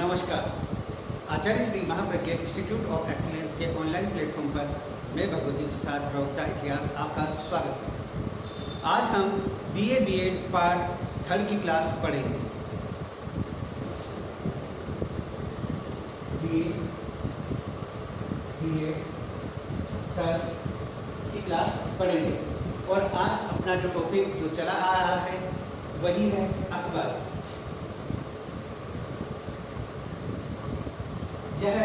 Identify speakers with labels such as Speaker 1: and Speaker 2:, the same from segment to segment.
Speaker 1: नमस्कार। Acharya Shri Mahapragya institute of excellence के online platform पर मैं भगवती प्रसाद प्रवक्ता इतिहास आपका स्वागत करता हूँ। आज हम बीए बीएड पार्ट थर्ड की क्लास पढ़ेंगे। बीए बीएड थर्ड की क्लास पढ़ेंगे और आज अपना जो टॉपिक जो चला आ रहा है वही है अकबर। यह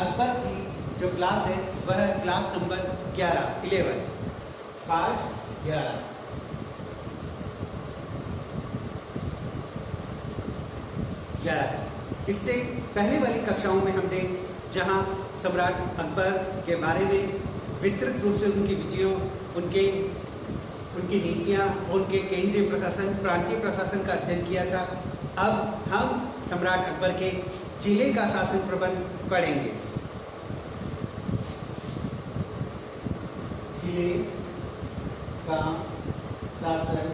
Speaker 1: अकबर की जो क्लास है वह क्लास नंबर 11 पार्ट 11। इससे पहले वाली कक्षाओं में हमने जहां सम्राट अकबर के बारे में विस्तृत रूप से उनकी विजयों, उनकी नीतियां, उनके केंद्रीय प्रशासन, प्रांतीय प्रशासन का अध्ययन किया था। अब हम सम्राट अकबर के जिले का शासन प्रबंध पढ़ेंगे। जिले का शासन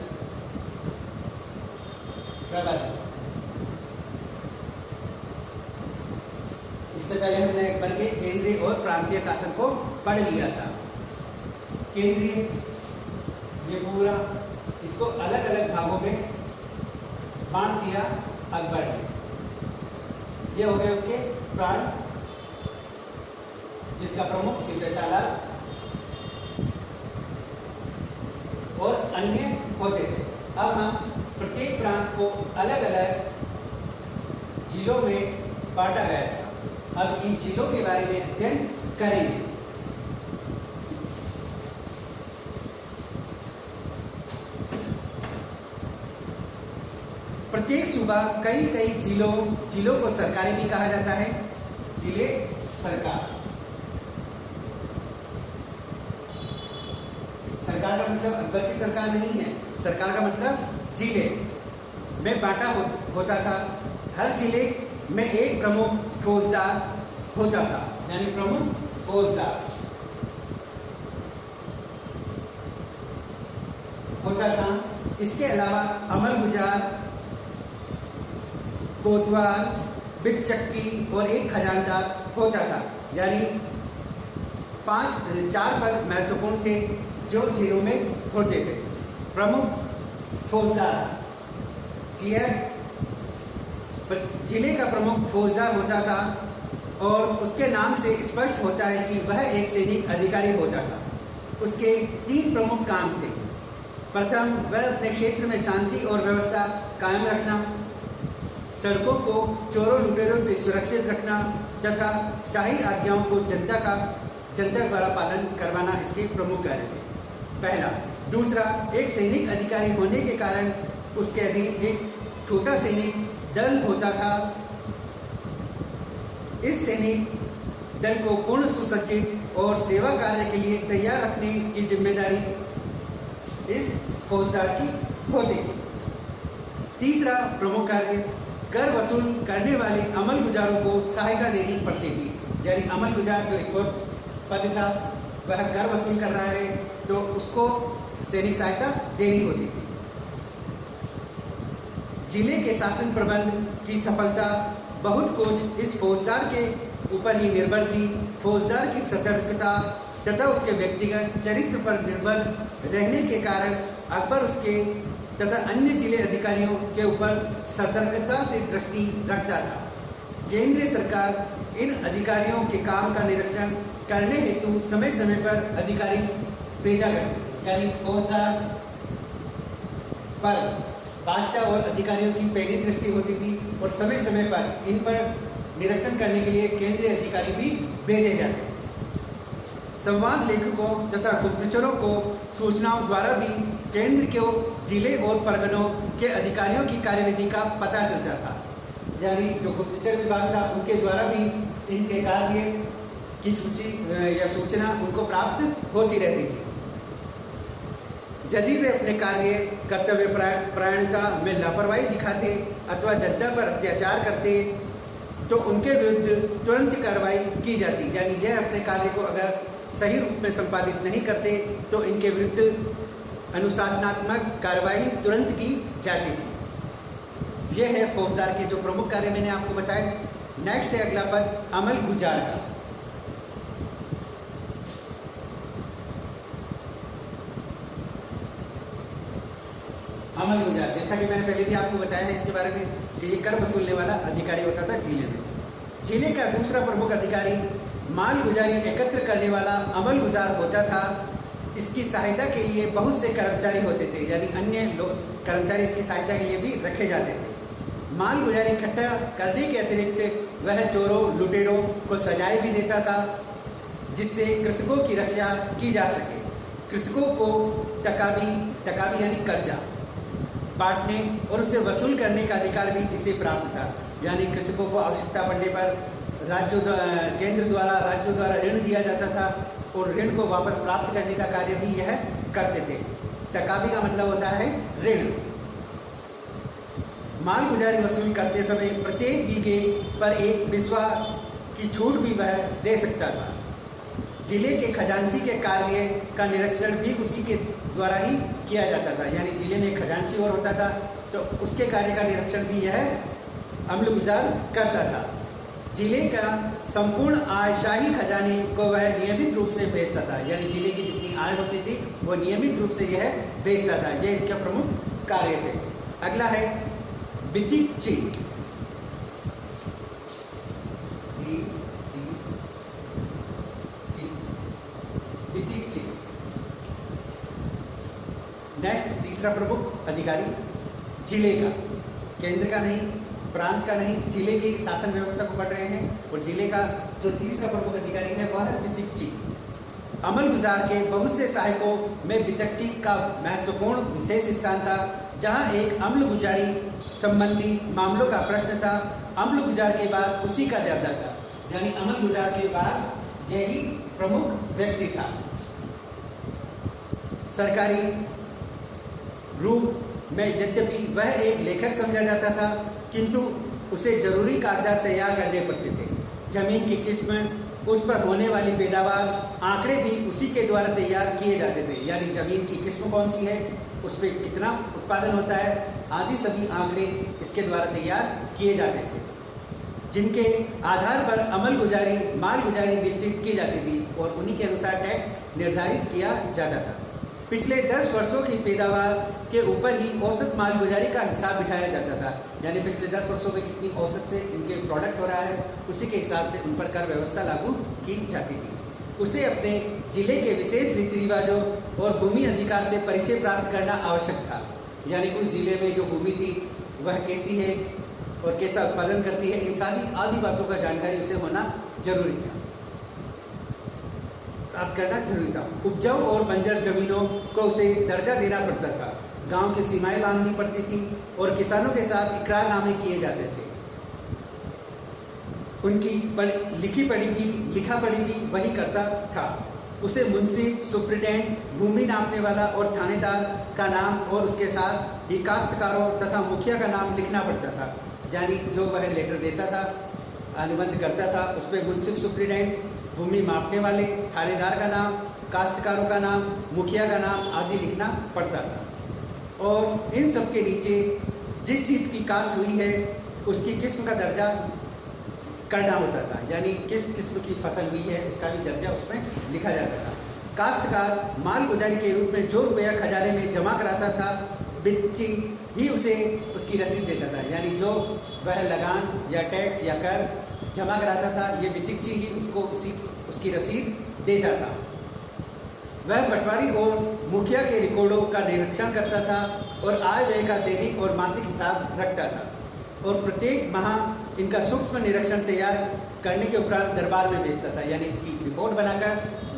Speaker 1: प्रबंध। इससे पहले हमने अकबर के केंद्रीय और प्रांतीय शासन को पढ़ लिया था। केंद्रीय ये पूरा इसको अलग अलग भागों में बांट दिया अकबर ने। ये हो गए उसके प्रांत, जिसका प्रमुख सिद्धशाला और अन्य होते थे। अब हम प्रत्येक प्रांत को अलग अलग जिलों में बांटा गया था। अब इन जिलों के बारे में अध्ययन करेंगे। प्रत्येक सूबा कई जिलों को सरकारें भी कहा जाता है। जिले सरकार। सरकार का मतलब अकबर की सरकार नहीं है। सरकार का मतलब जिले में बांटा होता था। हर जिले में एक प्रमुख फौजदार होता था, यानी प्रमुख फौजदार होता था। इसके अलावा अमलगुजार, कोतवाल, बिचक्की और एक खजानदार होता था। यानी 4 पद महत्वपूर्ण थे जो जिलों में होते थे। प्रमुख फौजदार, क्लियर। जिले का प्रमुख फौजदार होता था और उसके नाम से स्पष्ट होता है कि वह एक सैनिक अधिकारी होता था। उसके 3 प्रमुख काम थे। प्रथम, वह अपने क्षेत्र में शांति और व्यवस्था कायम रखना, सड़कों को चोरों लुटेरों से सुरक्षित रखना तथा शाही आज्ञाओं को जनता द्वारा पालन करवाना इसके प्रमुख कार्य थे। पहला। दूसरा, एक सैनिक अधिकारी होने के कारण उसके अधीन एक छोटा सैनिक दल होता था। इस सैनिक दल को पूर्ण सुसज्जित और सेवा कार्य के लिए तैयार रखने की जिम्मेदारी इस फौजदार की होती थी। तीसरा प्रमुख कार्य, कर वसूल करने वाले अमलगुजारों को सहायता देनी पड़ती थी। यानी अमलगुजार जो एक और पद था, वह कर वसूल कर रहा है तो उसको सैनिक सहायता देनी होती थी। जिले के शासन प्रबंध की सफलता बहुत कुछ इस फौजदार के ऊपर ही निर्भर थी। फौजदार की सतर्कता तथा उसके व्यक्तिगत चरित्र पर निर्भर रहने के कारण अकबर उसके तथा अन्य जिले अधिकारियों के ऊपर सतर्कता से दृष्टि रखता था। केंद्रीय सरकार इन अधिकारियों के काम का निरीक्षण करने हेतु समय समय पर अधिकारी भेजा करती थी। यानी फौजदार पर बादशाह और अधिकारियों की पहली दृष्टि होती थी और समय समय पर इन पर निरीक्षण करने के लिए केंद्रीय अधिकारी भी भेजे जाते थे। संवाद लेखकों तथा गुप्तचरों को सूचनाओं द्वारा भी केंद्र के जिले और परगनों के अधिकारियों की कार्यविधि का पता चलता था। यानी जो गुप्तचर विभाग था उनके द्वारा भी इनके कार्य की सूची या सूचना उनको प्राप्त होती रहती थी। यदि वे अपने कार्य कर्तव्य परायणता में लापरवाही दिखाते अथवा जनता पर अत्याचार करते तो उनके विरुद्ध तुरंत कार्रवाई की जाती। यानी यह अपने कार्य को अगर सही रूप में संपादित नहीं करते तो इनके विरुद्ध अनुशासनात्मक कार्रवाई तुरंत की जाती थी। ये है फौजदार के जो प्रमुख कार्य मैंने आपको बताए। नेक्स्ट है अगला पद अमल गुजार का। अमल गुजार, जैसा कि मैंने पहले भी आपको बताया है इसके बारे में कि ये कर वसूलने वाला अधिकारी होता था जिले में। जिले का दूसरा प्रमुख अधिकारी माल गुजारी एकत्र करने वाला अमल गुजार होता था। इसकी सहायता के लिए बहुत से कर्मचारी होते थे, यानी अन्य लोग कर्मचारी इसकी सहायता के लिए भी रखे जाते थे। माल गुजारी इकट्ठा करने के अतिरिक्त वह चोरों लुटेरों को सजाएं भी देता था, जिससे कृषकों की रक्षा की जा सके। कृषकों को तकाबी यानी कर्जा बांटने और उसे वसूल करने का अधिकार भी इसे प्राप्त था। यानी कृषकों को आवश्यकता पड़ने पर केंद्र द्वारा राज्यों द्वारा ऋण दिया जाता था और ऋण को वापस प्राप्त करने का कार्य भी यह करते थे। तकाबी का मतलब होता है ऋण। माल गुजारी वसूल करते समय प्रत्येक बीघे पर एक बिस्वा की छूट भी वह दे सकता था। जिले के खजांची के कार्य का निरीक्षण भी उसी के द्वारा ही किया जाता था। यानी जिले में खजांची और होता था तो उसके कार्य का निरीक्षण भी यह अमल गुजार करता था। जिले का संपूर्ण आय शाही खजाने को वह नियमित रूप से भेजता था। यानी जिले की जितनी आय होती थी वो नियमित रूप से यह भेजता था। यह इसके प्रमुख कार्य थे। अगला है बितिकची। नेक्स्ट तीसरा प्रमुख अधिकारी जिले का, केंद्र का नहीं, प्रांत का नहीं, जिले की शासन व्यवस्था को पढ़ रहे हैं। और जिले का जो तीसरा प्रमुख अधिकारी है वह है बितिकची। अमल गुजार के बहुत से सहायकों में बितिकची का महत्वपूर्ण विशेष स्थान था। जहां एक अमल गुजारी संबंधी मामलों का प्रश्न था, अमल गुजार के बाद उसी का दर्जा था। यानी अमल गुजार के बाद यही प्रमुख व्यक्ति था। सरकारी रूप में यद्यपि वह एक लेखक समझा जाता था, किंतु उसे जरूरी कागजात तैयार करने पड़ते थे। जमीन की किस्म, उस पर होने वाली पैदावार, आंकड़े भी उसी के द्वारा तैयार किए जाते थे। यानी जमीन की किस्म कौन सी है, उस पर कितना उत्पादन होता है, आदि सभी आंकड़े इसके द्वारा तैयार किए जाते थे, जिनके आधार पर अमल गुजारी माल गुजारी निश्चित की जाती थी और उन्हीं के अनुसार टैक्स निर्धारित किया जाता था। पिछले 10 वर्षों की पैदावार के ऊपर ही औसत माल गुजारी का हिसाब बिठाया जाता था। यानी पिछले 10 वर्षों में कितनी औसत से इनके प्रोडक्ट हो रहा है, उसी के हिसाब से उन पर कर व्यवस्था लागू की जाती थी। उसे अपने जिले के विशेष रीति रिवाजों और भूमि अधिकार से परिचय प्राप्त करना आवश्यक था। यानी उस जिले में जो भूमि थी वह कैसी है और कैसा उत्पादन करती है, इन सारी आदि बातों का जानकारी उसे होना जरूरी था, प्राप्त करना जरूरी था। उपजाऊ और बंजर जमीनों को उसे दर्जा देना पड़ता था। गांव की सीमाएं बांधनी पड़ती थी और किसानों के साथ इकरारनामे किए जाते थे। उनकी लिखा पढ़ी भी वही करता था। उसे मुंशी, सुप्रिटेंडेंट, भूमि नापने वाला और थानेदार का नाम और उसके साथ ही काश्तकारों तथा मुखिया का नाम लिखना पड़ता था। यानी जो वह लेटर देता था, अनुबंध करता था, उस पर मुंशी, सुप्रिटेंडेंट, भूमि मापने वाले, थानेदार का नाम, काश्तकारों का नाम, मुखिया का नाम आदि लिखना पड़ता था। और इन सब के नीचे जिस चीज़ की काश्त हुई है उसकी किस्म का दर्जा करना होता था। यानी किस किस्म की फसल हुई है उसका भी दर्जा उसमें लिखा जाता था। काश्तकार माल गुजारी के रूप में जो रुपया खजाने में जमा कराता था, बितिकची ही उसे उसकी रसीद देता था। यानी जो वह लगान या टैक्स या कर जमा कराता था, ये बितिकची ही उसको उसकी रसीद देता था। वह पटवारी और मुखिया के रिकॉर्डों का निरीक्षण करता था और आय व्यय का दैनिक और मासिक हिसाब रखता था और प्रत्येक माह इनका सूक्ष्म निरीक्षण तैयार करने के उपरांत दरबार में भेजता था। यानी इसकी रिपोर्ट बनाकर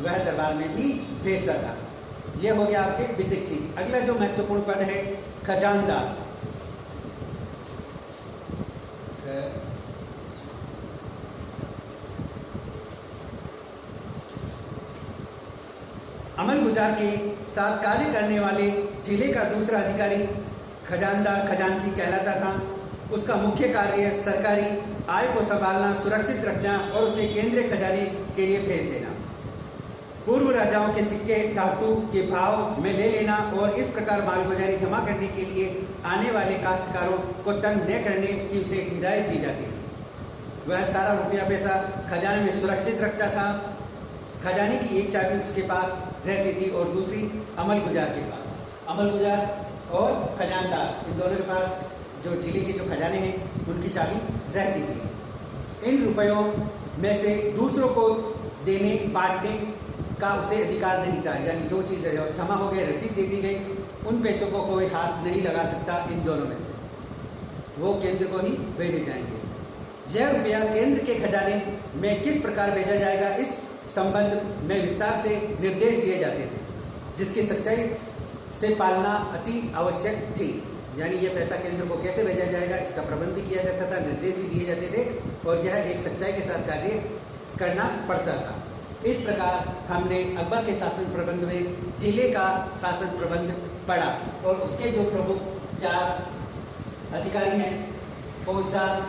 Speaker 1: वह दरबार में भी भेजता था। यह हो गया आपके बितिकची। अगला जो महत्वपूर्ण पद है खजानदार। अमल गुजार के साथ कार्य करने वाले जिले का दूसरा अधिकारी खजानदार खजांची कहलाता था। उसका मुख्य कार्य सरकारी आय को संभालना, सुरक्षित रखना और उसे केंद्रीय खजाने के लिए भेज देना। पूर्व राजाओं के सिक्के धातु के भाव में ले लेना और इस प्रकार मालगुजारी जमा करने के लिए आने वाले काश्तकारों को तंग न करने की उसे हिदायत दी जाती थी। वह सारा रुपया पैसा खजाने में सुरक्षित रखता था। खजाने की एक चाबी उसके पास रहती थी और दूसरी अमलगुजार के पास। अमलगुजार और खजानदार इन दोनों के पास जो जिले के जो खजाने हैं उनकी चाबी रहती थी। इन रुपयों में से दूसरों को देने बांटने का उसे अधिकार नहीं था, यानी जो चीज़ जमा हो गई, रसीद दे दी गई, उन पैसों को कोई हाथ नहीं लगा सकता इन दोनों में से, वो केंद्र को ही भेजे जाएंगे। यह रुपया केंद्र के खजाने में किस प्रकार भेजा जाएगा, इस संबंध में विस्तार से निर्देश दिए जाते थे, जिसकी सच्चाई से पालना अति आवश्यक थी। यानी ये पैसा केंद्र को कैसे भेजा जाएगा इसका प्रबंध भी किया जाता था, निर्देश भी दिए जाते थे और यह एक सच्चाई के साथ कार्य करना पड़ता था। इस प्रकार हमने अकबर के शासन प्रबंध में जिले का शासन प्रबंध पढ़ा और उसके जो प्रमुख 4 अधिकारी हैं, फौजदार,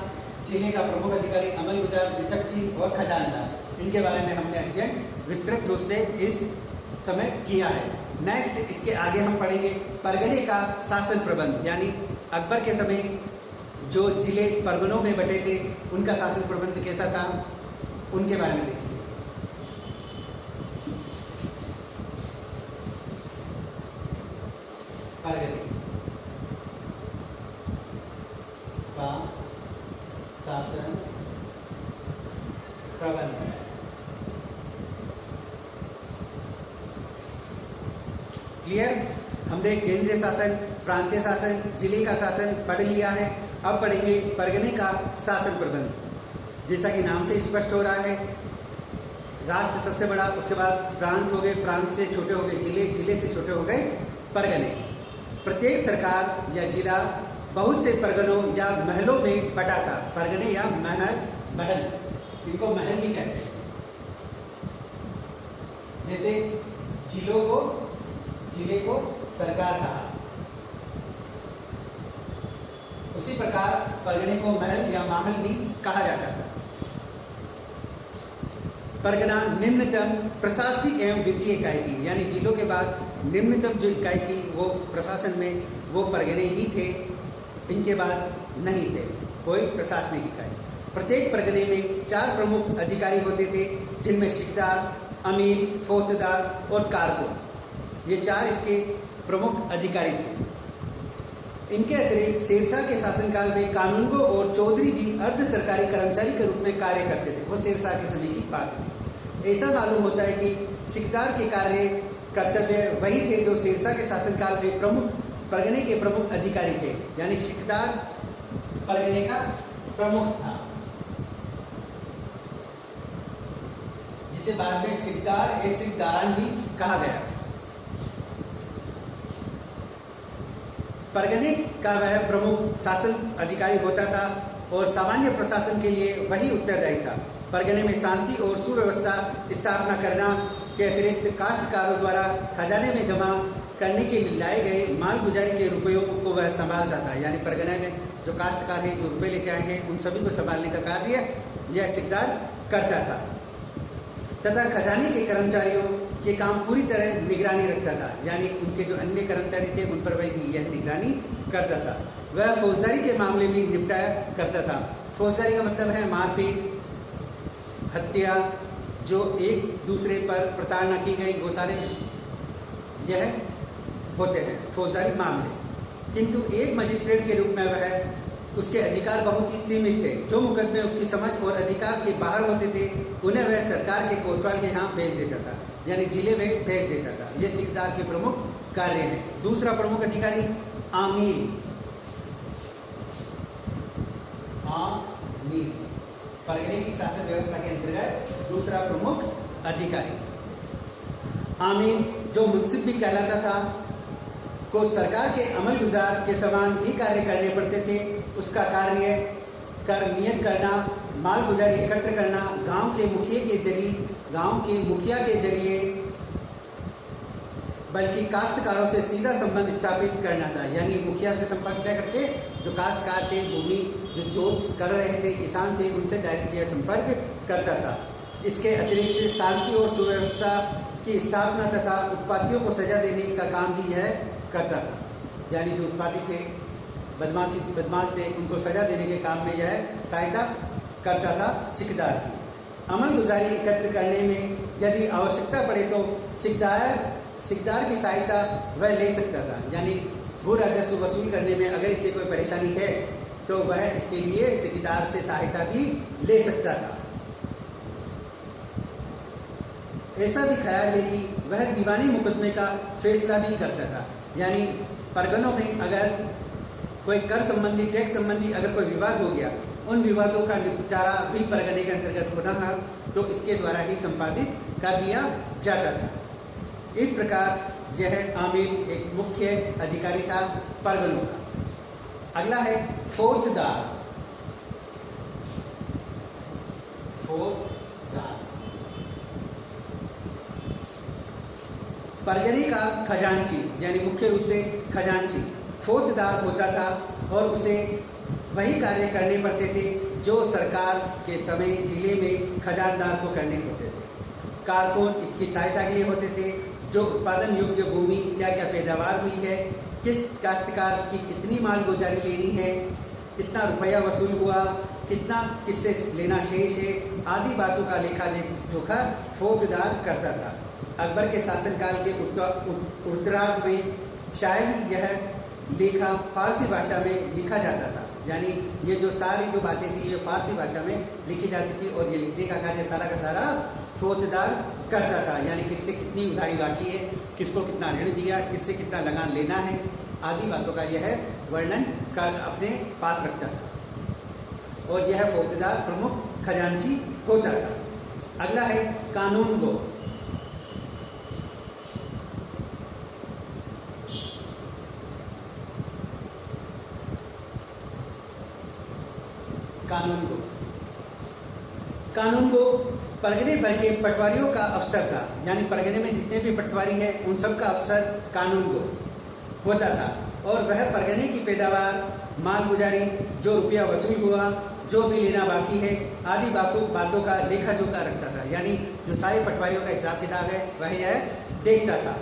Speaker 1: जिले का प्रमुख अधिकारी, अमलगुजार, वितक्ची और खजानदार, इनके बारे में हमने अध्ययन विस्तृत रूप से इस समय किया है। नेक्स्ट इसके आगे हम पढ़ेंगे परगने का शासन प्रबंध, यानी अकबर के समय जो जिले परगनों में बटे थे उनका शासन प्रबंध कैसा था, उनके बारे में देखेंगे। परगने का शासन प्रबंध। क्लियर? हमने केंद्रीय शासन, प्रांतीय शासन, जिले का शासन पढ़ लिया है। अब पढ़ेंगे परगने का शासन प्रबंध। जैसा कि नाम से स्पष्ट हो रहा है, राष्ट्र सबसे बड़ा, उसके बाद प्रांत हो गए, प्रांत से छोटे हो गए जिले, जिले से छोटे हो गए परगने। प्रत्येक सरकार या जिला बहुत से परगनों या महलों में बटा था। परगने या महल, इनको महल भी कहते हैं। जैसे जिले को सरकार कहा, उसी प्रकार परगने को महल या महल भी कहा जाता था। परगना निम्नतम प्रशासनिक एवं वित्तीय इकाई थी, यानी जिलों के बाद निम्नतम जो इकाई थी वो प्रशासन में वो परगने ही थे, इनके बाद नहीं थे कोई प्रशासनिक इकाई। प्रत्येक परगने में 4 प्रमुख अधिकारी होते थे, जिनमें सिकदार, अमीर, फौजदार और कारकुन, ये 4 इसके प्रमुख अधिकारी थे। इनके अतिरिक्त शेरशाह के शासनकाल में कानूनगो और चौधरी भी अर्ध सरकारी कर्मचारी के रूप में कार्य करते थे। वो शेरशाह के समय की बात थी। ऐसा मालूम होता है कि सिकदार के कार्य कर्तव्य वही थे जो शेरशाह के शासनकाल में परगने के प्रमुख अधिकारी थे, यानी सिकदार परगने का प्रमुख था, जिसे बाद में सिकदार ए सिकदारान भी कहा गया। परगने का वह प्रमुख शासन अधिकारी होता था और सामान्य प्रशासन के लिए वही उत्तरदायी था। परगने में शांति और सुव्यवस्था स्थापना करना के अतिरिक्त काश्तकारों द्वारा खजाने में जमा करने के लिए लाए गए माल गुजारी के रुपयों को वह संभालता था। यानी परगने में जो काश्तकार हैं, जो रुपये लेके आए हैं, उन सभी को संभालने का कार्य यह सिकदार करता था तथा खजाने के कर्मचारियों के काम पूरी तरह निगरानी रखता था, यानी उनके जो अन्य कर्मचारी थे उन पर वह यह निगरानी करता था। वह फौजदारी के मामले भी निपटाया करता था। फौजदारी का मतलब है मारपीट, हत्या, जो एक दूसरे पर प्रताड़ना की गई, वो सारे यह होते हैं फौजदारी मामले। किंतु एक मजिस्ट्रेट के रूप में वह उसके अधिकार बहुत ही सीमित थे। जो मुकदमे उसकी समझ और अधिकार के बाहर होते थे उन्हें वह सरकार के कोतवाल के यहाँ भेज देता था, यानी जिले में भेज देता था। ये सिकदार के प्रमुख कार्य हैं। दूसरा प्रमुख अधिकारी आमीर, परगने की शासन व्यवस्था के अंतर्गत दूसरा प्रमुख अधिकारी। आमीर, जो मुंसिफ भी कहलाता था, को सरकार के अमल गुजार के समान ही कार्य करने पड़ते थे। उसका कार्य कर नियत करना, माल गुजारी एकत्र करना, गांव के मुखिया के जरिए बल्कि काश्तकारों से सीधा संबंध स्थापित करना था। यानी मुखिया से संपर्क न करके जो काश्तकार थे, भूमि जो जोत कर रहे थे, किसान थे, उनसे डायरेक्टली संपर्क करता था। इसके अतिरिक्त शांति और सुव्यवस्था की स्थापना तथा उत्पातियों को सजा देने का काम भी यह करता था। यानी जो उत्पाती थे, बदमाश थे, उनको सजा देने के काम में यह सहायता करता था सिकदार की। अमल गुजारी एकत्र करने में यदि आवश्यकता पड़े तो सिकदार की सहायता वह ले सकता था। यानी भू राजस्व वसूल करने में अगर इसे कोई परेशानी है तो वह इसके लिए सिकदार से सहायता भी ले सकता था। ऐसा भी ख्याल है कि वह दीवानी मुकदमे का फैसला भी करता था। यानी परगनों में अगर कोई कर संबंधी, टैक्स संबंधी अगर कोई विवाद हो गया, उन विवादों का निपटारा भी परगने के अंतर्गत होना है तो इसके द्वारा ही संपादित कर दिया जाता था। इस प्रकार यह आमिल एक मुख्य अधिकारी था परगनों का। अगला है फौजदार। परगने का खजांची, यानी मुख्य रूप से खजांची फौजदार होता था और उसे वही कार्य करने पड़ते थे जो सरकार के समय जिले में खजानदार को करने होते थे। कारकुन इसकी सहायता के लिए होते थे, जो उत्पादन योग्य भूमि क्या क्या पैदावार हुई है, किस काश्तकार की कितनी माल गुजारी लेनी है, कितना रुपया वसूल हुआ, कितना किससे लेना शेष है, आदि बातों का लेखा जोखा फौजदार करता था। अकबर के शासनकाल के उत्तरार्ध में शायद ही यह लेखा फारसी भाषा में लिखा जाता था। यानी ये जो सारी जो बातें थी ये फारसी भाषा में लिखी जाती थी और ये लिखने का कार्य सारा का सारा फौजदार करता था। यानी किससे कितनी उधारी बाकी है, किसको कितना ऋण दिया, किससे कितना लगान लेना है, आदि बातों का यह वर्णन कर अपने पास रखता था और यह फौजदार प्रमुख खजांची होता था। अगला है कानून गो। कानून गो परगने भर के पटवारियों का अफसर था। यानी परगने में जितने भी पटवारी हैं उन सब का अफसर कानून गो होता था और वह परगने की पैदावार, माल गुजारी, जो रुपया वसूल हुआ, जो भी लेना बाकी है, आदि बातों का लेखा जोखा रखता था। यानी जो सारे पटवारियों का हिसाब किताब है वह यह देखता था।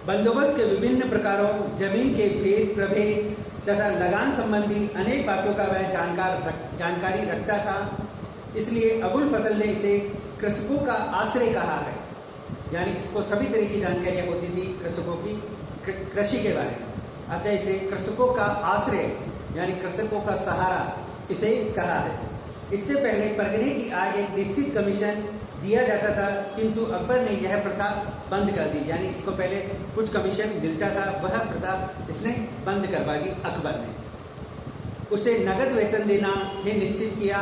Speaker 1: बंदोबस्त के विभिन्न प्रकारों, जमीन के भेद प्रभेद तथा लगान संबंधी अनेक बातों का वह जानकारी रखता था। इसलिए अबुल फजल ने इसे कृषकों का आश्रय कहा है। यानी इसको सभी तरह की जानकारियाँ होती थी कृषकों की, कृषि के बारे में, अतः इसे कृषकों का आश्रय यानी कृषकों का सहारा इसे कहा है। इससे पहले परगने की आय एक निश्चित कमीशन दिया जाता था, किंतु अकबर ने यह प्रथा बंद कर दी। यानी इसको पहले कुछ कमीशन मिलता था, वह प्रथा इसने बंद करवा दी अकबर ने। उसे नगद वेतन देना ही निश्चित किया।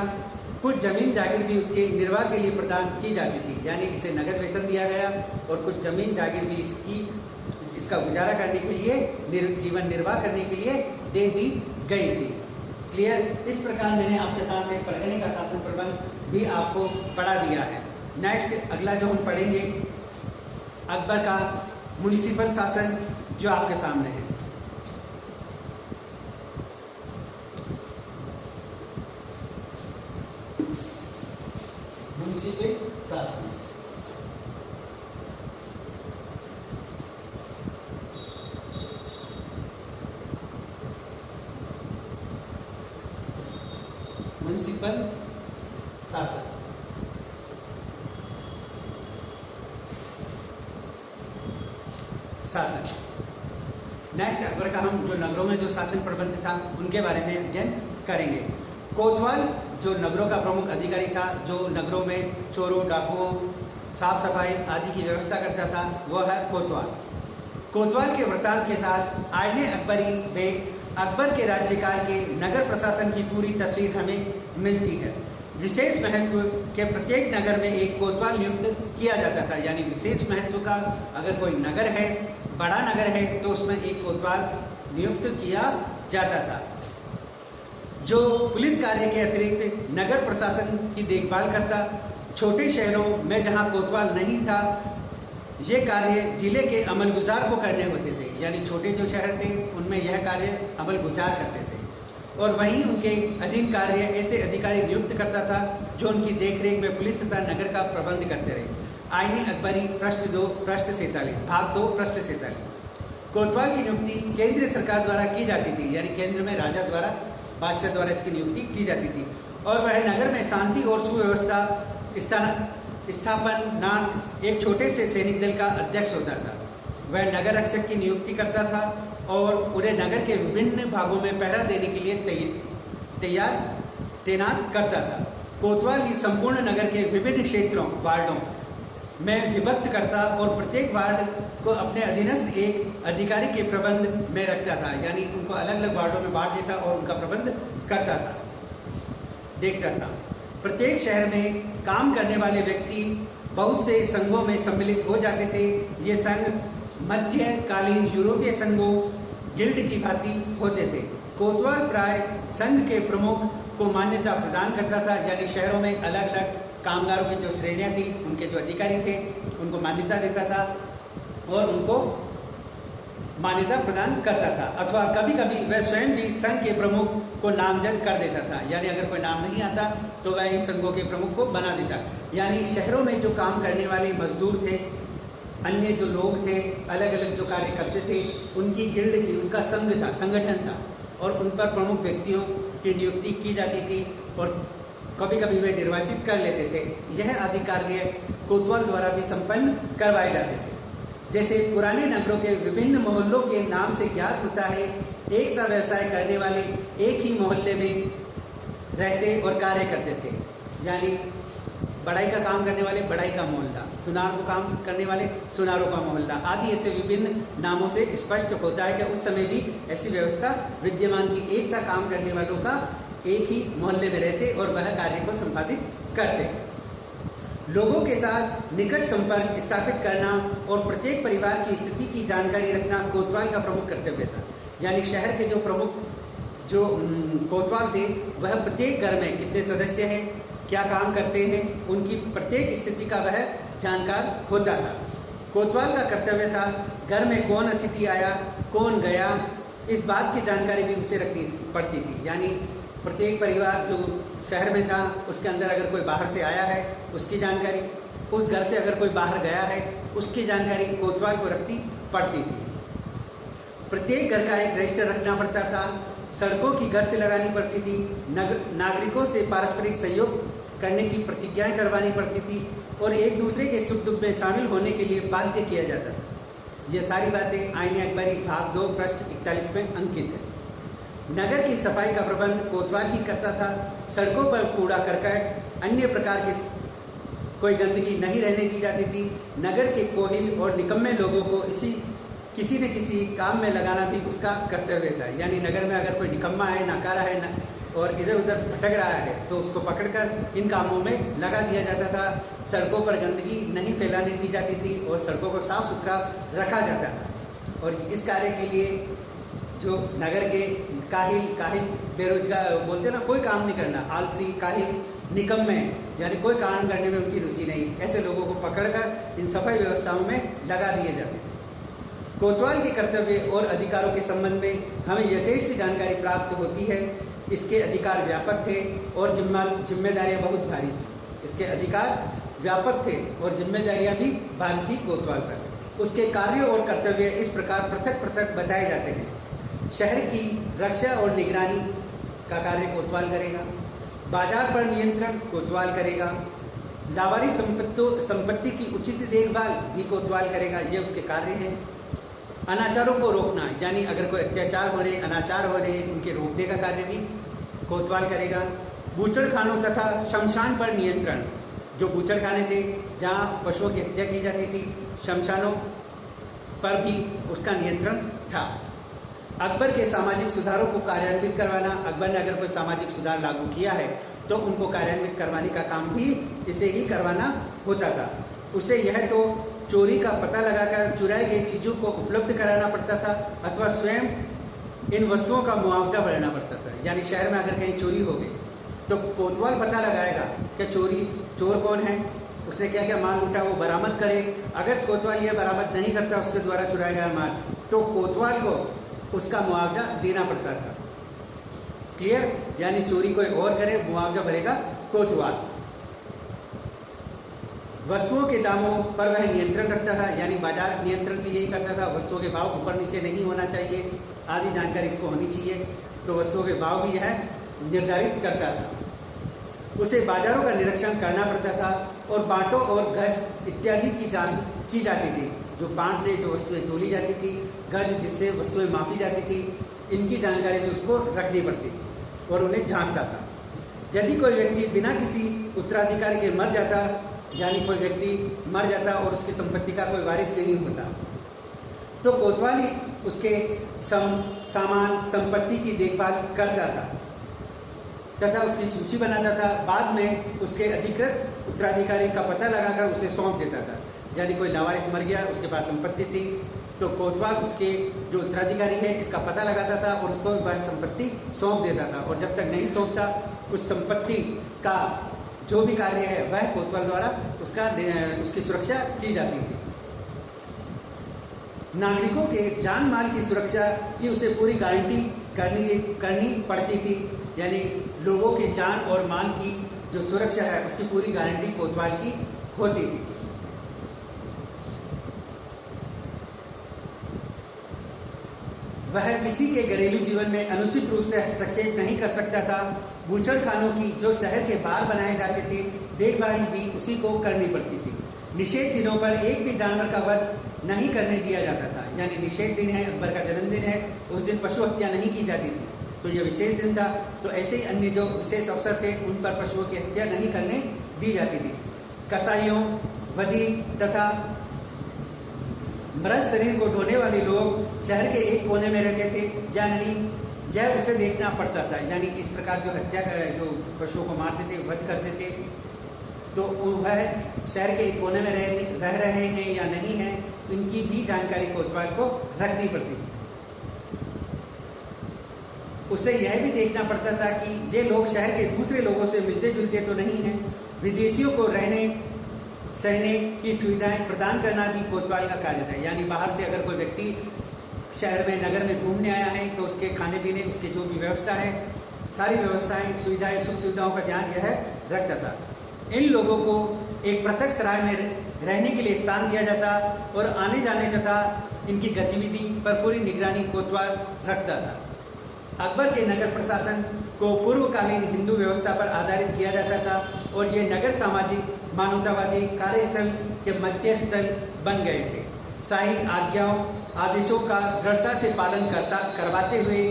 Speaker 1: कुछ जमीन जागीर भी उसके निर्वाह के लिए प्रदान की जाती थी। यानी इसे नगद वेतन दिया गया और कुछ जमीन जागीर भी इसका गुजारा करने के लिए, जीवन निर्वाह करने के लिए दे दी गई थी। क्लियर? इस प्रकार मैंने आपके सामने परगने का शासन प्रबंध भी आपको पढ़ा दिया है। नेक्स्ट अगला जो हम पढ़ेंगे अकबर का म्युनिसिपल शासन, जो आपके सामने है। म्युनिसिपल शासन म्युनिसिपल शासन नेक्स्ट अकबर का हम जो नगरों में जो शासन प्रबंध था उनके बारे में अध्ययन करेंगे। कोतवाल जो नगरों का प्रमुख अधिकारी था, जो नगरों में चोरों, डाकुओं, साफ सफाई आदि की व्यवस्था करता था, वह है कोतवाल। कोतवाल के वृत्तांत के साथ आईने अकबरी में अकबर के राज्यकाल के नगर प्रशासन की पूरी तस्वीर हमें मिलती है। विशेष महत्व के प्रत्येक नगर में एक कोतवाल नियुक्त किया जाता था। यानी विशेष महत्व का अगर कोई नगर है, बड़ा नगर है, तो उसमें एक कोतवाल नियुक्त किया जाता था, जो पुलिस कार्य के अतिरिक्त नगर प्रशासन की देखभाल करता। छोटे शहरों में जहां कोतवाल नहीं था, ये कार्य जिले के अमलगुजार को करने होते थे। यानी छोटे जो शहर थे उनमें यह कार्य अमलगुजार करते थे और वहीं उनके अधीन कार्य ऐसे अधिकारी नियुक्त करता था जो उनकी देखरेख में पुलिस तथा नगर का प्रबंध करते रहे। आईने अकबरी पृष्ठ 2 पृष्ठ 47 भाग 2 पृष्ठ 47। कोतवाल की नियुक्ति केंद्र सरकार द्वारा की जाती थी, यानी केंद्र में राजा द्वारा, बादशाह द्वारा इसकी नियुक्ति की जाती थी, और वह नगर में शांति और सुव्यवस्था स्थापनार्थ एक छोटे से सैनिक दल का अध्यक्ष होता था। वह नगर रक्षक की नियुक्ति करता था और उन्हें नगर के विभिन्न भागों में पहरा देने के लिए तैनात करता था। कोतवाल ही संपूर्ण नगर के विभिन्न क्षेत्रों वार्डों में विभक्त करता और प्रत्येक वार्ड को अपने अधीनस्थ एक अधिकारी के प्रबंध में रखता था, यानी उनको अलग अलग वार्डों में बांट देता और उनका प्रबंध करता था, देखता था। प्रत्येक शहर में काम करने वाले व्यक्ति बहुत से संघों में सम्मिलित हो जाते थे। ये संघ मध्यकालीन यूरोपीय संघों गिल्ड की भांति होते थे। कोतवाल प्राय संघ के प्रमुख को मान्यता प्रदान करता था, यानी शहरों में अलग अलग कामगारों की जो श्रेणियां थी, उनके जो अधिकारी थे, उनको मान्यता देता था और उनको मान्यता प्रदान करता था। अथवा कभी कभी वह स्वयं भी संघ के प्रमुख को नामजद कर देता था, यानी अगर कोई नाम नहीं आता तो वह इन संघों के प्रमुख को बना देता। यानी शहरों में जो काम करने वाले मजदूर थे, अन्य जो लोग थे, अलग अलग जो कार्य करते थे, उनकी गिल्ड थी, उनका संघ था, संगठन था, और उन पर प्रमुख व्यक्तियों की नियुक्ति की जाती थी और कभी कभी वे निर्वाचित कर लेते थे। यह आदि कार्य कोतवाल द्वारा भी संपन्न करवाए जाते थे। जैसे पुराने नगरों के विभिन्न मोहल्लों के नाम से ज्ञात होता है, एक सा व्यवसाय करने वाले एक ही मोहल्ले में रहते और कार्य करते थे, यानी बढ़ाई का काम करने वाले बढ़ाई का मोहल्ला, सुनार को काम करने वाले सुनारों का मोहल्ला आदि ऐसे विभिन्न नामों से स्पष्ट होता है कि उस समय भी ऐसी व्यवस्था विद्यमान थी। एक सा काम करने वालों का एक ही मोहल्ले में रहते और वह कार्य को संपादित करते। लोगों के साथ निकट संपर्क स्थापित करना और प्रत्येक परिवार की स्थिति की जानकारी रखना कोतवाल का प्रमुख कर्तव्य था। यानी शहर के जो प्रमुख जो कोतवाल थे, वह प्रत्येक घर में कितने सदस्य हैं, क्या काम करते हैं, उनकी प्रत्येक स्थिति का वह जानकार होता था। कोतवाल का कर्तव्य था घर में कौन अतिथि आया, कौन गया, इस बात की जानकारी भी उसे रखनी पड़ती थी। यानी प्रत्येक परिवार जो शहर में था, उसके अंदर अगर कोई बाहर से आया है उसकी जानकारी, उस घर से अगर कोई बाहर गया है उसकी जानकारी कोतवाल को रखनी पड़ती थी। प्रत्येक घर का एक रजिस्टर रखना पड़ता था। सड़कों की गश्त लगानी पड़ती थी। नागरिकों से पारस्परिक सहयोग करने की प्रतिज्ञाएं करवानी पड़ती थी और एक दूसरे के सुख दुख में शामिल होने के लिए बाध्य किया जाता था। ये सारी बातें आईने अकबरी भाग 2 पृष्ठ 41 में अंकित है। नगर की सफाई का प्रबंध कोतवाल ही करता था। सड़कों पर कूड़ा करकट अन्य प्रकार की कोई गंदगी नहीं रहने दी जाती थी। नगर के कोहिल और निकम्मे लोगों को किसी न किसी काम में लगाना भी उसका कर्तव्य था। यानी नगर में अगर कोई निकम्मा है, नाकारा है और इधर उधर भटक रहा है तो उसको पकड़कर इन कामों में लगा दिया जाता था। सड़कों पर गंदगी नहीं फैलाने दी जाती थी और सड़कों को साफ सुथरा रखा जाता था। और इस कार्य के लिए जो नगर के काहिल बेरोजगार बोलते ना, कोई काम नहीं करना, आलसी काहिल निकम्मे, यानी कोई काम करने में उनकी रुचि नहीं, ऐसे लोगों को पकड़कर इन सफाई व्यवस्थाओं में लगा दिए जाते थे। कोतवाल के कर्तव्य और अधिकारों के संबंध में हमें यथेष्ट जानकारी प्राप्त होती है। इसके अधिकार व्यापक थे और जिम्मेदारियां बहुत भारी थी। इसके अधिकार व्यापक थे और जिम्मेदारियां भी भारी थी कोतवाल पर। उसके कार्यों और कर्तव्य इस प्रकार पृथक पृथक बताए जाते हैं। शहर की रक्षा और निगरानी का कार्य कोतवाल करेगा। बाजार पर नियंत्रण कोतवाल करेगा। लावारिस संपत्ति की उचित देखभाल भी कोतवाल करेगा, ये उसके कार्य हैं। अनाचारों को रोकना, यानी अगर कोई अत्याचार हो रहे, अनाचार हो रहे, उनके रोकने का कार्य भी कोतवाल करेगा। बूचड़खानों तथा शमशान पर नियंत्रण, जो बूचड़खाने थे जहाँ पशुओं की हत्या की जाती थी, शमशानों पर भी उसका नियंत्रण था। अकबर के सामाजिक सुधारों को कार्यान्वित करवाना, अकबर ने अगर कोई सामाजिक सुधार लागू किया है तो उनको कार्यान्वित करवाने का काम भी इसे ही करवाना होता था। उसे यह तो चोरी का पता लगाकर चुराई गई चीज़ों को उपलब्ध कराना पड़ता था अथवा स्वयं इन वस्तुओं का मुआवजा भरना पड़ता था। यानी शहर में अगर कहीं चोरी हो गई तो कोतवाल पता लगाएगा कि चोर कौन है, उसने क्या क्या माल लूटा, वो बरामद करे। अगर कोतवाल यह बरामद नहीं करता उसके द्वारा चुराया गया माल, तो कोतवाल को उसका मुआवजा देना पड़ता था। क्लियर? यानी चोरी कोई और करे, मुआवजा भरेगा कोतवाल। वस्तुओं के दामों पर वह नियंत्रण रखता था, यानी बाजार नियंत्रण भी यही करता था, वस्तुओं के भाव ऊपर नीचे नहीं होना चाहिए आदि जानकारी इसको होनी चाहिए। तो वस्तुओं के भाव भी यह निर्धारित करता था। उसे बाजारों का निरीक्षण करना पड़ता था और बांटों और गज इत्यादि की जांच की जाती थी। जो बांट थे, जो वस्तुएं तोली जाती थी, गज जिससे वस्तुएं मापी जाती थी, इनकी जानकारी भी उसको रखनी पड़ती थी और उन्हें जांचता था। यदि कोई व्यक्ति बिना किसी उत्तराधिकारी के मर जाता, यानी कोई व्यक्ति मर जाता और उसकी संपत्ति का कोई वारिस नहीं होता, तो कोतवाली उसके सामान संपत्ति की देखभाल करता था तथा उसकी सूची बनाता था। बाद में उसके अधिकृत उत्तराधिकारी का पता लगाकर उसे सौंप देता था। यानी कोई लावारिस मर गया, उसके पास संपत्ति थी, तो कोतवाल उसके जो उत्तराधिकारी है इसका पता लगाता था और उसको वह संपत्ति सौंप देता था। और जब तक नहीं सौंपता, उस संपत्ति का जो भी कार्य है वह कोतवाल द्वारा उसकी सुरक्षा की जाती थी। नागरिकों के जान माल की सुरक्षा की उसे पूरी गारंटी करनी पड़ती थी। यानी लोगों के जान और माल की जो सुरक्षा है उसकी पूरी गारंटी कोतवाल की होती थी। वह किसी के घरेलू जीवन में अनुचित रूप से हस्तक्षेप नहीं कर सकता था। बूचड़खानों की जो शहर के बाहर बनाए जाते थे, देखभाल भी उसी को करनी पड़ती थी। निषेध दिनों पर एक भी जानवर का वध नहीं करने दिया जाता था। यानी निषेध दिन है, अकबर का जन्मदिन है, उस दिन पशु हत्या नहीं की जाती थी, तो यह विशेष दिन था। तो ऐसे ही अन्य जो विशेष अवसर थे उन पर पशुओं की हत्या नहीं करने दी जाती थी। कसाईयों, वधी तथा मृत शरीर को ढोने वाले लोग शहर के एक कोने में रहते थे या नहीं, यह उसे देखना पड़ता था। यानी इस प्रकार जो हत्या जो पशुओं को मारते थे, वध करते थे, तो वह शहर के एक कोने में रह रहे हैं या नहीं हैं, इनकी भी जानकारी कोतवाल को रखनी पड़ती थी। उसे यह भी देखना पड़ता था कि ये लोग शहर के दूसरे लोगों से मिलते जुलते तो नहीं हैं। विदेशियों को रहने सहने की सुविधाएं प्रदान करना भी कोतवाल का कार्य था। यानी बाहर से अगर कोई व्यक्ति शहर में, नगर में घूमने आया है तो उसके खाने पीने, उसकी जो भी व्यवस्था है, सारी व्यवस्थाएं, सुविधाएं, सुख सुविधाओं का ध्यान यह रखता था। इन लोगों को एक पृथक सराय में रहने के लिए स्थान दिया जाता और आने जाने तथा इनकी गतिविधि पर पूरी निगरानी कोतवाल रखता था। अकबर के नगर प्रशासन को पूर्वकालीन हिंदू व्यवस्था पर आधारित किया जाता था और ये नगर सामाजिक मानवतावादी कार्यस्थल के मध्यस्थल बन गए थे। शाही आज्ञाओं, आदेशों का दृढ़ता से पालन करवाते हुए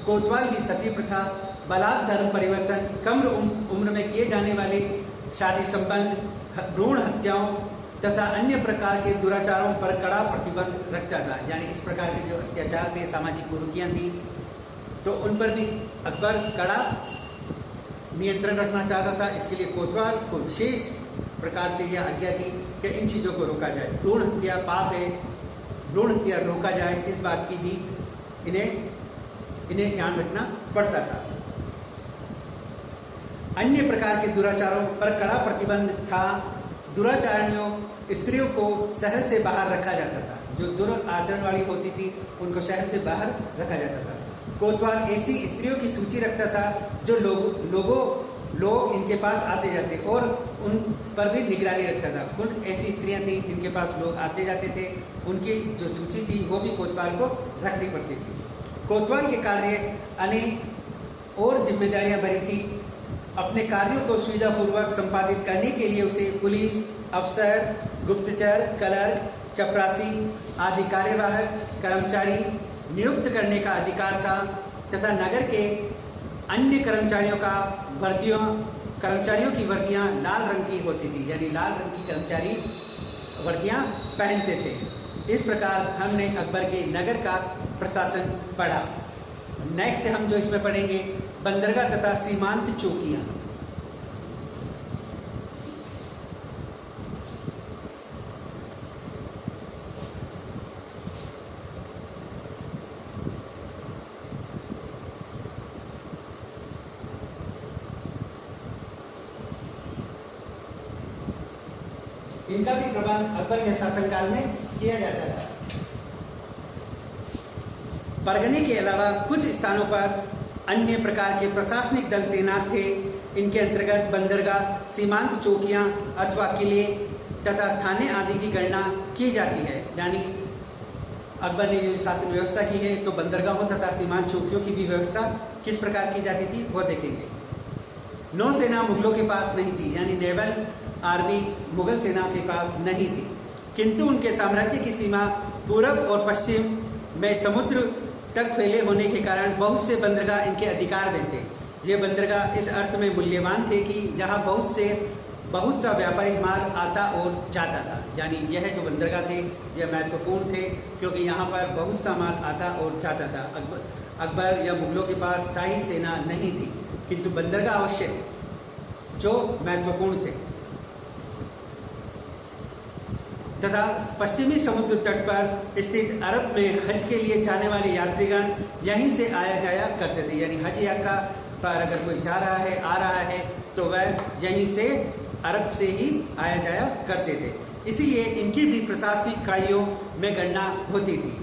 Speaker 1: कोतवाल की सती प्रथा, बलात् धर्म परिवर्तन, कम उम्र में किए जाने वाले शादी संबंध, भ्रूण हत्याओं तथा अन्य प्रकार के दुराचारों पर कड़ा प्रतिबंध रखता था। यानी इस प्रकार के जो अत्याचार थे, सामाजिक कुरीतियाँ थी, तो उन पर भी अकबर कड़ा नियंत्रण रखना चाहता था। इसके लिए कोतवाल को विशेष प्रकार से यह आज्ञा थी कि इन चीज़ों को रोका जाए। भ्रूण हत्या पाप है, भ्रूण हत्या रोका जाए, इस बात की भी इन्हें ध्यान रखना पड़ता था। अन्य प्रकार के दुराचारों पर कड़ा प्रतिबंध था। दुराचारियों स्त्रियों को शहर से बाहर रखा जाता था। जो दुराचरण वाली होती थी उनको शहर से बाहर रखा जाता था। कोतवाल ऐसी स्त्रियों की सूची रखता था जो लोग इनके पास आते जाते और उन पर भी निगरानी रखता था। कौन ऐसी स्त्रियां थी जिनके पास लोग आते जाते थे, उनकी जो सूची थी वो भी कोतवाल को रखनी पड़ती थी। कोतवाल के कार्य अनेक और जिम्मेदारियां भरी थी। अपने कार्यों को सुविधापूर्वक संपादित करने के लिए उसे पुलिस, अफसर, गुप्तचर, क्लर्क, चपरासी आदि कार्यवाहक कर्मचारी नियुक्त करने का अधिकार था तथा नगर के अन्य कर्मचारियों की वर्दियां लाल रंग की होती थी। यानी लाल रंग की कर्मचारी वर्दियां पहनते थे। इस प्रकार हमने अकबर के नगर का प्रशासन पढ़ा। नेक्स्ट हम जो इसमें पढ़ेंगे बंदरगाह तथा सीमांत चौकियां। इनका भी प्रबंध अकबर के शासनकाल में किया जाता था। परगने के अलावा कुछ स्थानों पर अन्य प्रकार के प्रशासनिक दल तैनात थे। इनके अंतर्गत बंदरगाह, सीमांत चौकियां अथवा किले, तथा थाने आदि की गणना की जाती है। यानी अकबर ने जो शासन व्यवस्था की है, तो बंदरगाहों तथा सीमांत चौकियों की भी व्यवस्था किस प्रकार की जाती थी वो देखेंगे। नौसेना मुगलों के पास नहीं थी, यानी नेवल आर्मी मुगल सेना के पास नहीं थी, किंतु उनके साम्राज्य की सीमा पूरब और पश्चिम में समुद्र तक फैले होने के कारण बहुत से बंदरगाह इनके अधिकार में थे। ये बंदरगाह इस अर्थ में मूल्यवान थे कि यहाँ बहुत सा व्यापारिक माल आता और जाता था। यानी यह जो बंदरगाह थे यह महत्वपूर्ण थे, क्योंकि यहाँ पर बहुत सा माल आता और जाता था। अकबर या मुगलों के पास शाही सेना नहीं थी, किंतु बंदरगाह अवश्य थे जो महत्वपूर्ण थे। तथा पश्चिमी समुद्र तट पर स्थित अरब में हज के लिए जाने वाले यात्रीगण यहीं से आया जाया करते थे। यानी हज यात्रा पर अगर कोई जा रहा है, आ रहा है, तो वह यहीं से अरब से ही आया जाया करते थे। इसीलिए इनकी भी प्रशासनिक इकाइयों में गणना होती थी।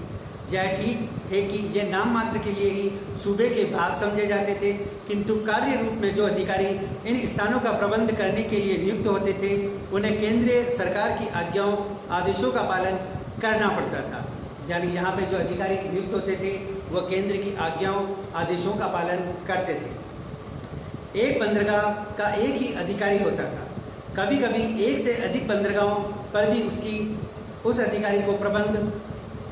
Speaker 1: यह ठीक है कि ये नाम मात्र के लिए ही सूबे के भाग समझे जाते थे, किंतु कार्य रूप में जो अधिकारी इन स्थानों का प्रबंध करने के लिए नियुक्त होते थे, उन्हें केंद्रीय सरकार की आज्ञाओं आदेशों का पालन करना पड़ता था। यानी यहाँ पे जो अधिकारी नियुक्त होते थे वह केंद्र की आज्ञाओं आदेशों का पालन करते थे। एक बंदरगाह का एक ही अधिकारी होता था। कभी कभी एक से अधिक बंदरगाहों पर भी उस अधिकारी को प्रबंध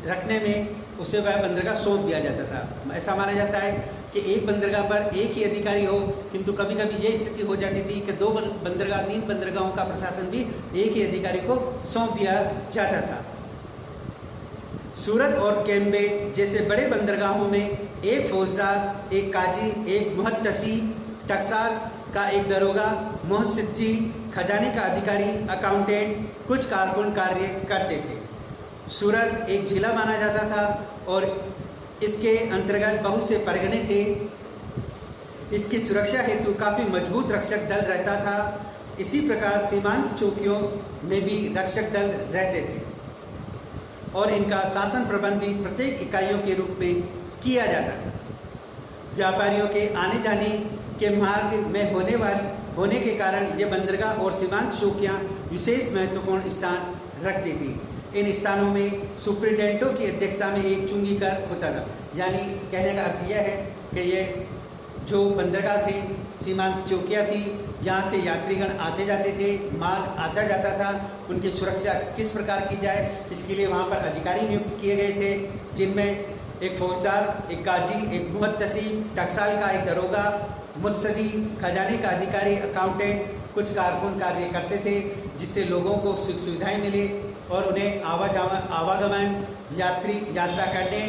Speaker 1: रखने में उसे वह बंदरगाह सौंप दिया जाता था। ऐसा माना जाता है कि एक बंदरगाह पर एक ही अधिकारी हो, किंतु कभी कभी ये स्थिति हो जाती थी कि 2 बंदरगाह 3 बंदरगाहों का प्रशासन भी एक ही अधिकारी को सौंप दिया जाता था। सूरत और कैम्बे जैसे बड़े बंदरगाहों में एक फौजदार, एक काजी, एक मुहत्तसी, टकसाल का एक दरोगा, मुहस्सिद्दी, खजाने का अधिकारी, अकाउंटेंट, कुछ कारकुन कार्य करते थे। सूरत एक जिला माना जाता था और इसके अंतर्गत बहुत से परगने थे। इसकी सुरक्षा हेतु काफ़ी मजबूत रक्षक दल रहता था। इसी प्रकार सीमांत चौकियों में भी रक्षक दल रहते थे और इनका शासन प्रबंध भी प्रत्येक इकाइयों के रूप में किया जाता था। व्यापारियों के आने जाने के मार्ग में होने के कारण ये बंदरगाह और सीमांत चौकियाँ विशेष महत्वपूर्ण स्थान रखती थी। इन स्थानों में सुप्रिटेंडेंटों की अध्यक्षता में एक चुंगीकर होता था। यानी कहने का अर्थ यह है कि ये जो बंदरगाह थे, सीमांत चौकियाँ थी, यहाँ से यात्रीगण आते जाते थे, माल आता जाता था। उनकी सुरक्षा किस प्रकार की जाए, इसके लिए वहाँ पर अधिकारी नियुक्त किए गए थे, जिनमें एक फौजदार, एक काजी, एक मुहत्तसी, टकसाल का एक दरोगा, मुत्सदी, खजाने का अधिकारी, अकाउंटेंट, कुछ कारकुन कार्य करते थे, जिससे लोगों को सुख सुविधाएँ मिले और उन्हें आवागमन, यात्रा करने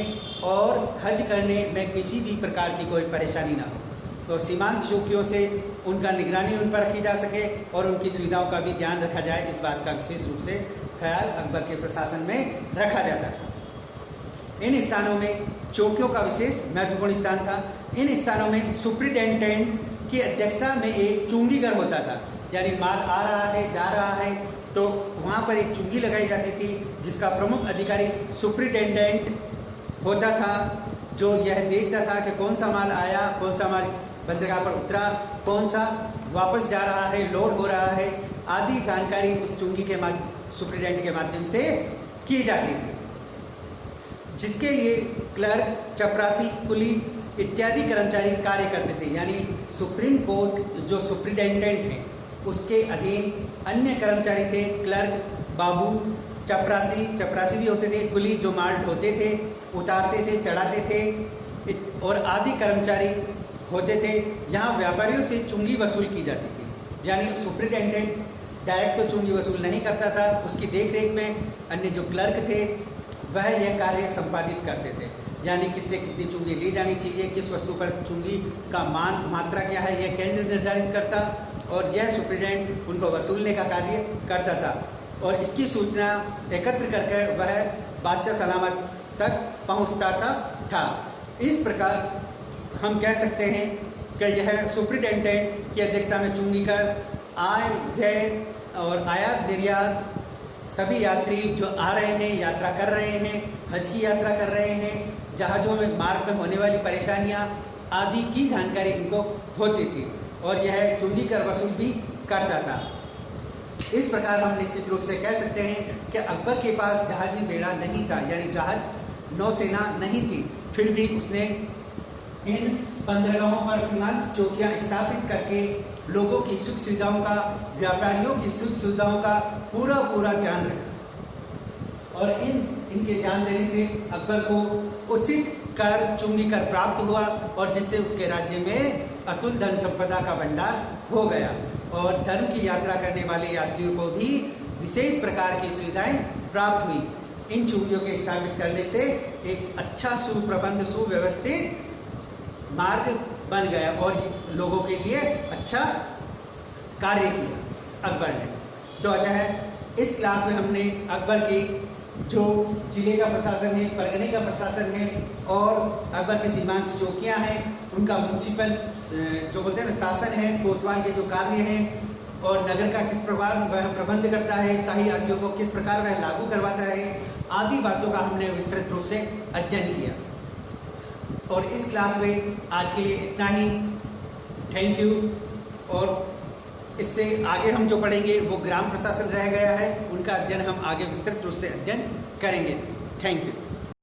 Speaker 1: और हज करने में किसी भी प्रकार की कोई परेशानी ना हो। तो सीमांत चौकियों से उनका निगरानी उन पर रखी जा सके और उनकी सुविधाओं का भी ध्यान रखा जाए, इस बात का विशेष रूप से ख्याल अकबर के प्रशासन में रखा जाता था। इन स्थानों में चौकियों का विशेष महत्वपूर्ण स्थान था। इन स्थानों में सुप्रिटेंडेंट की अध्यक्षता में एक चुंगीगर होता था। यानी माल आ रहा है, जा रहा है, तो वहाँ पर एक चुंगी लगाई जाती थी, जिसका प्रमुख अधिकारी सुप्रिटेंडेंट होता था, जो यह देखता था कि कौन सा माल आया, कौन सा माल बंदरगाह पर उतरा, कौन सा वापस जा रहा है, लोड हो रहा है, आदि जानकारी उस चुंगी के सुप्रिटेंडेंट के माध्यम से की जाती थी, जिसके लिए क्लर्क, चपरासी, कुली इत्यादि कर्मचारी कार्य करते थे। यानी सुप्रीम कोर्ट जो सुप्रिटेंडेंट हैं उसके अधीन अन्य कर्मचारी थे, क्लर्क, बाबू, चपरासी भी होते थे, कुली जो माल ढोते थे, उतारते थे, चढ़ाते थे, और आदि कर्मचारी होते थे। यहाँ व्यापारियों से चुंगी वसूल की जाती थी। यानी सुप्रिटेंडेंट डायरेक्ट तो चुंगी वसूल नहीं करता था, उसकी देखरेख में अन्य जो क्लर्क थे वह यह कार्य संपादित करते थे। यानी किससे कितनी चुंगी ली जानी चाहिए, किस वस्तु पर चुंगी का मात्रा क्या है, यह केंद्र निर्धारित करता और यह सुप्रिटेंडेंट उनको वसूलने का कार्य करता था और इसकी सूचना एकत्र करके वह बादशाह सलामत तक पहुंचता था। इस प्रकार हम कह सकते हैं कि यह सुप्रिटेंडेंट की अध्यक्षता में चुंगीकर आय व्यय और आयात निर्यात सभी यात्री जो आ रहे हैं, यात्रा कर रहे हैं, हज की यात्रा कर रहे हैं, जहाज़ों में मार्ग में होने वाली परेशानियां आदि की जानकारी इनको होती थी और यह चुंगी कर वसूल भी करता था। इस प्रकार हम निश्चित रूप से कह सकते हैं कि अकबर के पास जहाजी बेड़ा नहीं था, यानी जहाज नौसेना नहीं थी, फिर भी उसने इन बंदरगाहों पर सीमांत चौकियां स्थापित करके लोगों की सुख सुविधाओं का, व्यापारियों की सुख सुविधाओं का पूरा ध्यान रखा। और इनके ध्यान देने से अकबर को उचित कर चुंगी कर प्राप्त हुआ और जिससे उसके राज्य में अतुल धन संपदा का भंडार हो गया और धर्म की यात्रा करने वाले यात्रियों को भी विशेष प्रकार की सुविधाएं प्राप्त हुई। इन चुंगियों के स्थापित करने से एक अच्छा सुप्रबंध सुव्यवस्थित मार्ग बन गया और लोगों के लिए अच्छा कार्य किया अकबर ने। तो अतः इस क्लास में हमने अकबर के जो जिले का प्रशासन है, परगने का प्रशासन है और अकबर की सीमांत चौकियां हैं, उनका म्यूनसिपल जो बोलते हैं ना शासन है, कोतवाल के जो कार्य हैं और नगर का किस प्रकार वह प्रबंध करता है, शाही आज्ञों को किस प्रकार वह लागू करवाता है, आदि बातों का हमने विस्तृत रूप से अध्ययन किया। और इस क्लास में आज के लिए इतना ही। Thank you. और इससे आगे हम जो पढ़ेंगे वो ग्राम प्रशासन रह गया है, उनका अध्ययन हम आगे विस्तृत रूप से अध्ययन करेंगे। Thank you.